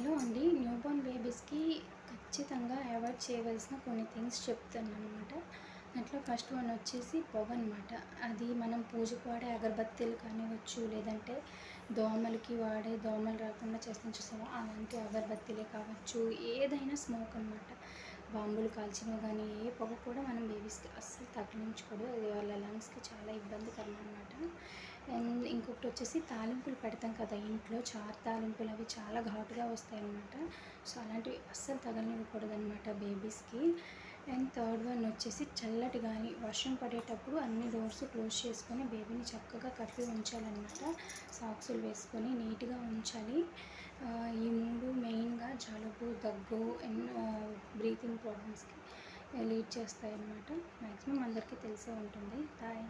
Hello అండి. Newborn బేబీస్‌కి ఖచ్చితంగా avoid చేయవలసిన కొన్ని థింగ్స్ చెప్తాననమాట. దాంట్లో ఫస్ట్ వన్ వచ్చేసి పొగనమాట. అది మనం పూజకు వాడే అగరబత్తీలు కానివ్వచ్చు, లేదంటే దోమలకి వాడే దోమలు రాకుండా చేస్తాం చూసావా? అలాంటి అగరబత్తీలే కావచ్చు, ఏదైనా స్మోక్ అనమాట. బాంబులు కాల్చినవి గానీ, ఏ పొగ కూడా మనం బేబీస్‌కి అస్సలు తగిలించకూడదు. అది వాళ్ళ లంగ్స్‌కి చాలా ఇబ్బందికరం అనమాట. అండ్ ఇంకొకటి వచ్చేసి తాలింపులు పెడతాం కదా ఇంట్లో, చారు తాలింపులు అవి చాలా ఘాటుగా వస్తాయన్నమాట. సో అలాంటివి అస్సలు తగలనివ్వకూడదనమాట బేబీస్కి. అండ్ థర్డ్ వన్ వచ్చేసి చల్లటి గాలి, వర్షం పడేటప్పుడు అన్ని డోర్స్ క్లోజ్ చేసుకొని బేబీని చక్కగా కప్పి ఉంచాలన్నమాట. సాక్సులు వేసుకొని నీట్గా ఉంచాలి. ఈ మూడు మెయిన్గా జలుబు, దగ్గు అండ్ బ్రీతింగ్ ప్రాబ్లమ్స్కి లీడ్ చేస్తాయన్నమాట. మ్యాక్సిమం అందరికీ తెలిసే ఉంటుంది. బాయ్.